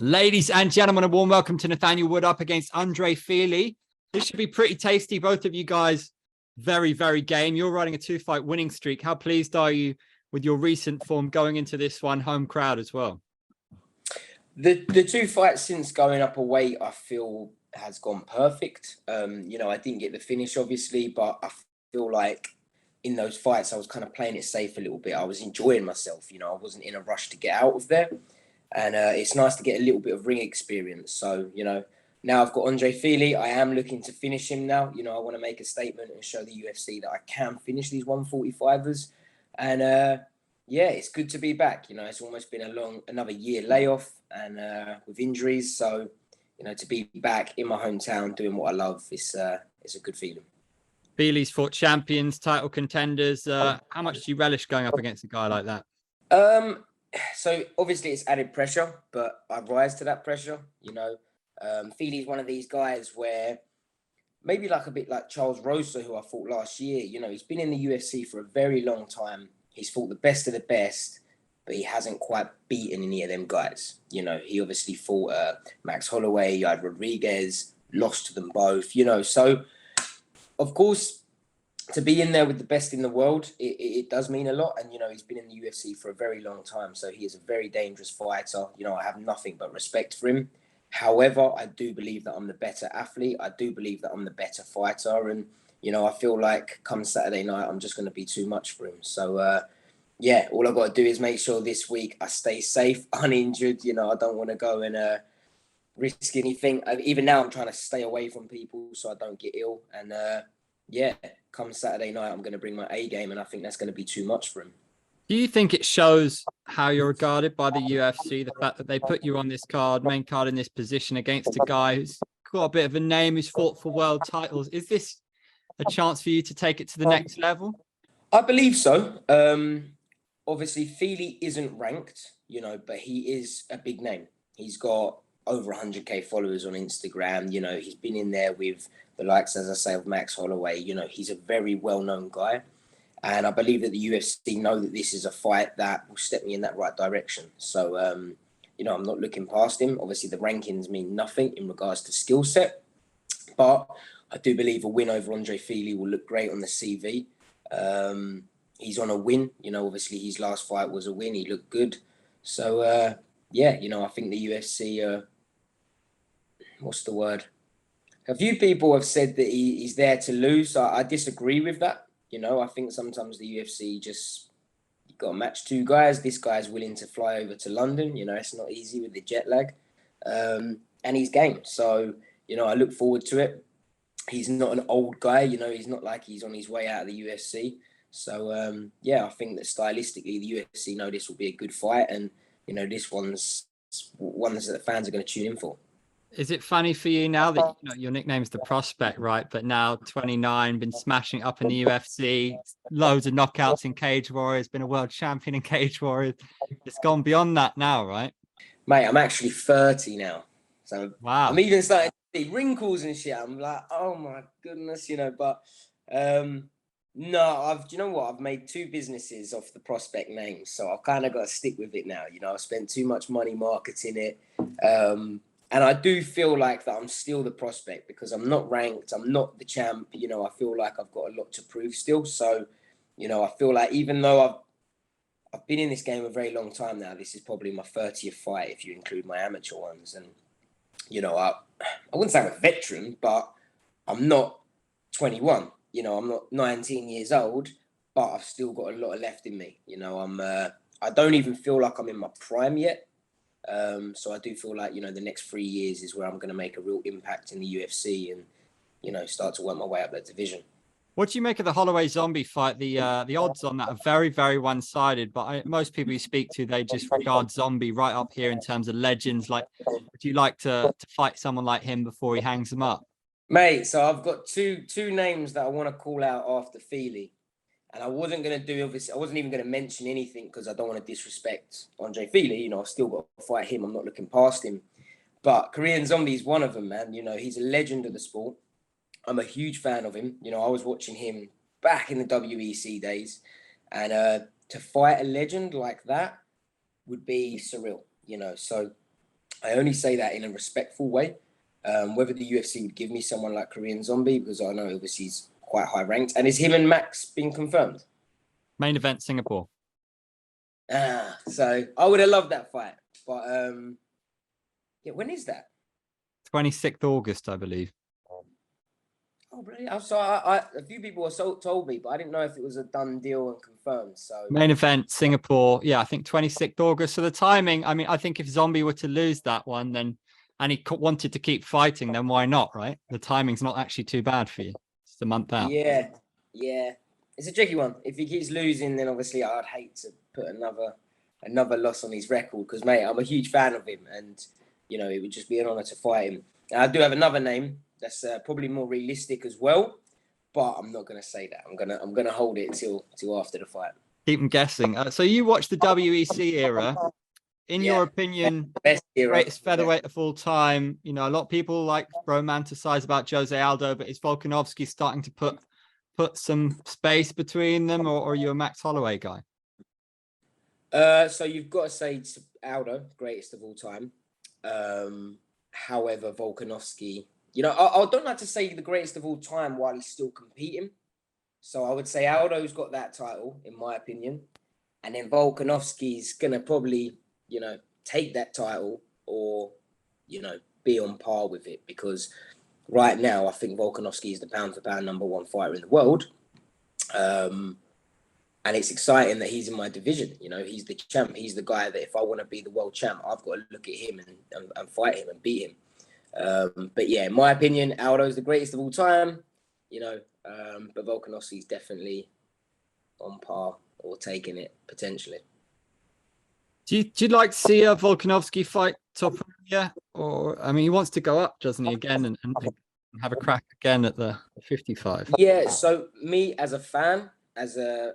Ladies and gentlemen, a warm welcome to Nathaniel Wood up against Andre Fili. This should be pretty tasty. Both of you guys very, very game. You're riding a two-fight winning streak. How pleased are you with your recent form going into this one, home crowd as well? The two fights since going up a weight, I feel has gone perfect. I didn't get the finish, obviously, but I feel like in those fights, I was kind of playing it safe a little bit. I was enjoying myself. I wasn't in a rush to get out of there. And it's nice to get a little bit of ring experience. So, now I've got Andre Fili. I am looking to finish him now. I want to make a statement and show the UFC that I can finish these 145ers. And, it's good to be back. It's almost been another year layoff and with injuries. So, to be back in my hometown doing what I love, it's a good feeling. Fili's fought champions, title contenders. How much do you relish going up against a guy like that? So obviously it's added pressure, but I rise to that pressure. Fili's one of these guys where maybe like a bit like Charles Rosa, who I fought last year. He's been in the UFC for a very long time. He's fought the best of the best, but he hasn't quite beaten any of them guys. He obviously fought Max Holloway, you had Rodriguez, lost to them both. So of course, to be in there with the best in the world, it does mean a lot. And, he's been in the UFC for a very long time. So he is a very dangerous fighter. I have nothing but respect for him. However, I do believe that I'm the better athlete. I do believe that I'm the better fighter. And, I feel like come Saturday night, I'm just going to be too much for him. So, all I've got to do is make sure this week I stay safe, uninjured. I don't want to go and risk anything. Even now, I'm trying to stay away from people so I don't get ill. And, come Saturday night, I'm going to bring my A game, and I think that's going to be too much for him. Do you think it shows how you're regarded by the UFC, the fact that they put you on this main card in this position against a guy who's got a bit of a name, who's fought for world titles? Is this a chance for you to take it to the next level? I believe so. Obviously, Fili isn't ranked, but he is a big name. He's got over 100K followers on Instagram. He's been in there with the likes, as I say, of Max Holloway. He's a very well-known guy. And I believe that the UFC know that this is a fight that will step me in that right direction. So, I'm not looking past him. Obviously, the rankings mean nothing in regards to skill set. But I do believe a win over Andre Fili will look great on the CV. He's on a win. Obviously, his last fight was a win. He looked good. So, I think the UFC... what's the word? A few people have said that he's there to lose. I disagree with that. I think sometimes the UFC you've got to match two guys. This guy's willing to fly over to London. It's not easy with the jet lag. And he's game. So, I look forward to it. He's not an old guy. He's not like he's on his way out of the UFC. So, I think that stylistically the UFC know this will be a good fight. And, this one's one that the fans are going to tune in for. Is it funny for you now that your nickname's the Prospect, right? But now 29, been smashing up in the UFC, loads of knockouts in Cage Warriors, been a world champion in Cage Warriors. It's gone beyond that now, right? Mate, I'm actually 30 now. So wow. I'm even starting to see wrinkles and shit. I'm like, oh my goodness, but no, I've made two businesses off the Prospect name. So I've kind of got to stick with it now. I've spent too much money marketing it. And I do feel like that I'm still the Prospect because I'm not ranked. I'm not the champ. I feel like I've got a lot to prove still. So, I feel like even though I've been in this game a very long time now, this is probably my 30th fight if you include my amateur ones. And, I wouldn't say I'm a veteran, but I'm not 21. I'm not 19 years old, but I've still got a lot left in me. I don't even feel like I'm in my prime yet. So I do feel like, the next 3 years is where I'm going to make a real impact in the UFC and, start to work my way up that division. What do you make of the Holloway Zombie fight? The odds on that are very, very one-sided, but most people you speak to, they just regard Zombie right up here in terms of legends. Like, would you like to fight someone like him before he hangs them up? Mate, so I've got two names that I want to call out after Fili. And I wasn't going to do, obviously, I wasn't even going to mention anything because I don't want to disrespect Andre Fili. I've still got to fight him. I'm not looking past him. But Korean Zombie is one of them, man. He's a legend of the sport. I'm a huge fan of him. I was watching him back in the WEC days. And to fight a legend like that would be surreal, So I only say that in a respectful way. Whether the UFC would give me someone like Korean Zombie, because I know obviously he's quite high ranked. And is him and Max being confirmed? Main event Singapore. So I would have loved that fight. But yeah, when is that? 26th August, I believe. Oh, brilliant. So a few people told me, but I didn't know if it was a done deal and confirmed. So Main event Singapore. Yeah, I think 26th August. So the timing, I mean, I think if Zombie were to lose that one, then and he wanted to keep fighting, then why not, right? The timing's not actually too bad for you. It's a month out. yeah, yeah. It's a tricky one. If he keeps losing, then obviously I'd hate to put another loss on his record because, mate, I'm a huge fan of him, and you know it would just be an honour to fight him. And I do have another name that's probably more realistic as well, but I'm not gonna say that. I'm gonna hold it till after the fight. Keep them guessing. So you watched the WEC era. In your opinion, Best era. Greatest featherweight of all time? You know, a lot of people like romanticize about Jose Aldo, but is Volkanovski starting to put some space between them, or are you a Max Holloway guy? So you've got to say Aldo, greatest of all time. However, Volkanovski, you know, I don't like to say the greatest of all time while he's still competing. So I would say Aldo's got that title, in my opinion. And then Volkanovski's going to probably, you know, take that title or, you know, be on par with it. Because right now, I think Volkanovski is the pound-for-pound #1 fighter in the world. And it's exciting that he's in my division. You know, he's the champ. He's the guy that if I want to be the world champ, I've got to look at him and fight him and beat him. But yeah, in my opinion, Aldo's the greatest of all time. You know, but Volkanovski's definitely on par or taking it potentially. Do you like to see a Volkanovski fight Topuria? Or I mean, he wants to go up, doesn't he, again and have a crack again at the 55? Yeah. So me as a fan, as a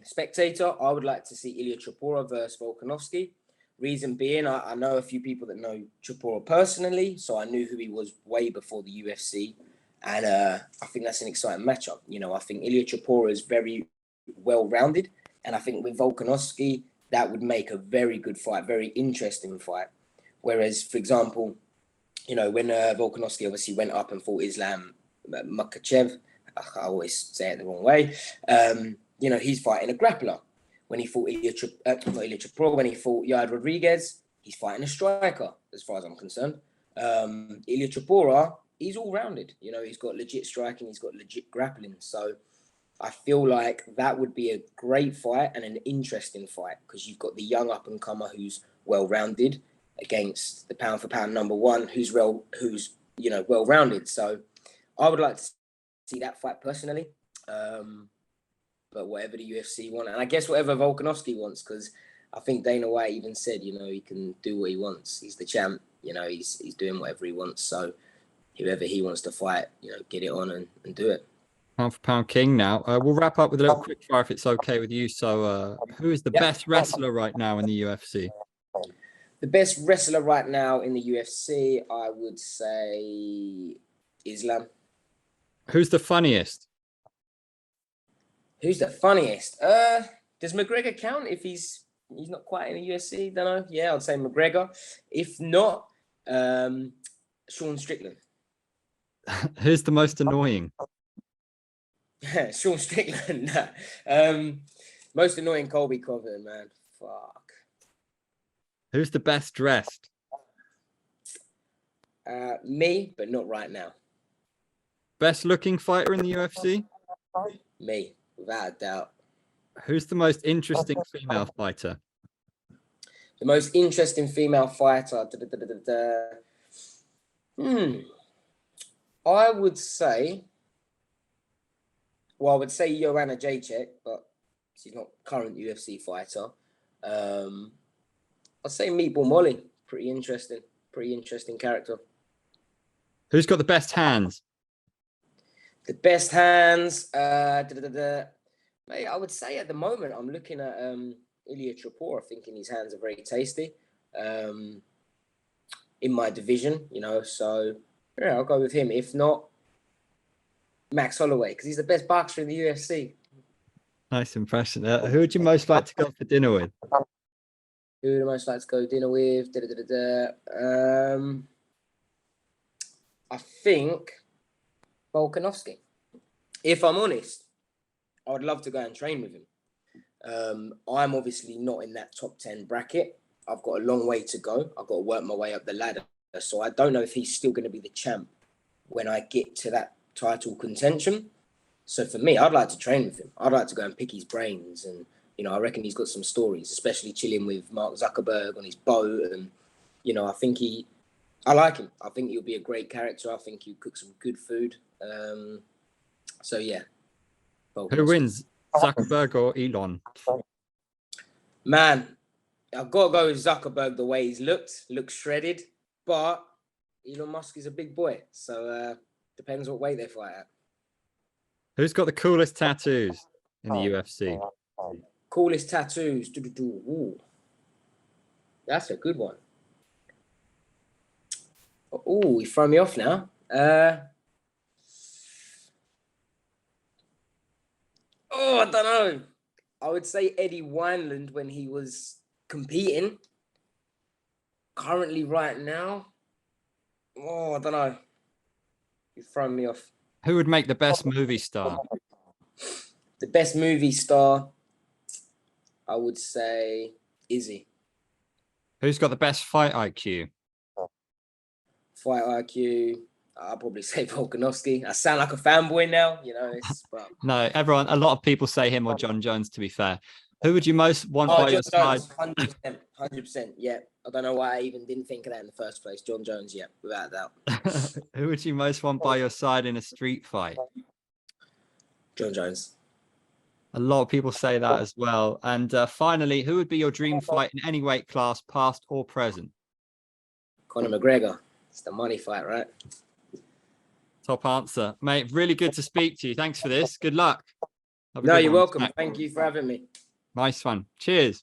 spectator, I would like to see Ilya Topuria versus Volkanovski. Reason being, I know a few people that know Topuria personally, so I knew who he was way before the UFC. And I think that's an exciting matchup. You know, I think Ilya Topuria is very well-rounded. And I think with Volkanovski, that would make a very good fight, very interesting fight. Whereas, for example, you know, when Volkanovski obviously went up and fought Islam Makhachev, I always say it the wrong way, you know, he's fighting a grappler. When he fought when he fought Yair Rodriguez, he's fighting a striker, as far as I'm concerned. Ilya Topuria, he's all-rounded. You know, he's got legit striking, he's got legit grappling. So I feel like that would be a great fight and an interesting fight because you've got the young up-and-comer who's well-rounded against the pound-for-pound #1 who's you know, well-rounded. So I would like to see that fight personally. But whatever the UFC want, and I guess whatever Volkanovski wants, because I think Dana White even said, you know, he can do what he wants. He's the champ. You know, he's doing whatever he wants. So whoever he wants to fight, you know, get it on and do it. Pound for pound king now. We'll wrap up with a little quick fire if it's okay with you. So who is the best wrestler right now in the UFC? The best wrestler right now in the UFC, I would say Islam. Who's the funniest? Who's the funniest? Does McGregor count if he's not quite in the UFC? Don't know. Yeah, I'd say McGregor. If not, Sean Strickland. Who's the most annoying? Sean Strickland. Most annoying, Colby Covington, man. Fuck. Who's the best dressed? Me, but not right now. Best looking fighter in the UFC? Me, without a doubt. Who's the most interesting female fighter? The most interesting female fighter. I would say Joanna Jacek, but she's not current UFC fighter. I'd say Meatball Molly. Pretty interesting character. Who's got the best hands? The best hands. Mate, I would say at the moment I'm looking at Ilya Topuria, thinking his hands are very tasty. In my division, you know, so yeah, I'll go with him. If not, Max Holloway, because he's the best boxer in the UFC. Nice impression. Who would you most like to go for dinner with? Who would I most like to go dinner with? I think Volkanovski. If I'm honest, I would love to go and train with him. I'm obviously not in that top 10 bracket. I've got a long way to go. I've got to work my way up the ladder. So I don't know if he's still going to be the champ when I get to that title contention. So for me, I'd like to train with him. I'd like to go and pick his brains. And, you know, I reckon he's got some stories, especially chilling with Mark Zuckerberg on his boat. And, you know, I like him. I think he'll be a great character. I think he'll cook some good food. So, yeah. Who wins, Zuckerberg or Elon? Man, I've got to go with Zuckerberg the way he's looks shredded. But Elon Musk is a big boy. So, depends what weight they fight at. Who's got the coolest tattoos in the UFC? Coolest tattoos. Ooh. That's a good one. Oh, you throw me off now. I don't know. I would say Eddie Wineland when he was competing. Currently, right now, I don't know. You've thrown me off. Who would make the best movie star? The best movie star, I would say Izzy. Who's got the best fight IQ? Fight IQ, I'll probably say Volkanovski. I sound like a fanboy now, you know. But... No, a lot of people say him or John Jones, to be fair. Who would you most want by your side? 100%, yeah. I don't know why I even didn't think of that in the first place. John Jones, yeah, without a doubt. Who would you most want by your side in a street fight? John Jones. A lot of people say that as well. And finally, who would be your dream fight in any weight class, past or present? Conor McGregor. It's the money fight, right? Top answer. Mate, really good to speak to you. Thanks for this. Good luck. No, you're welcome. Thank you for having me. Nice one. Cheers.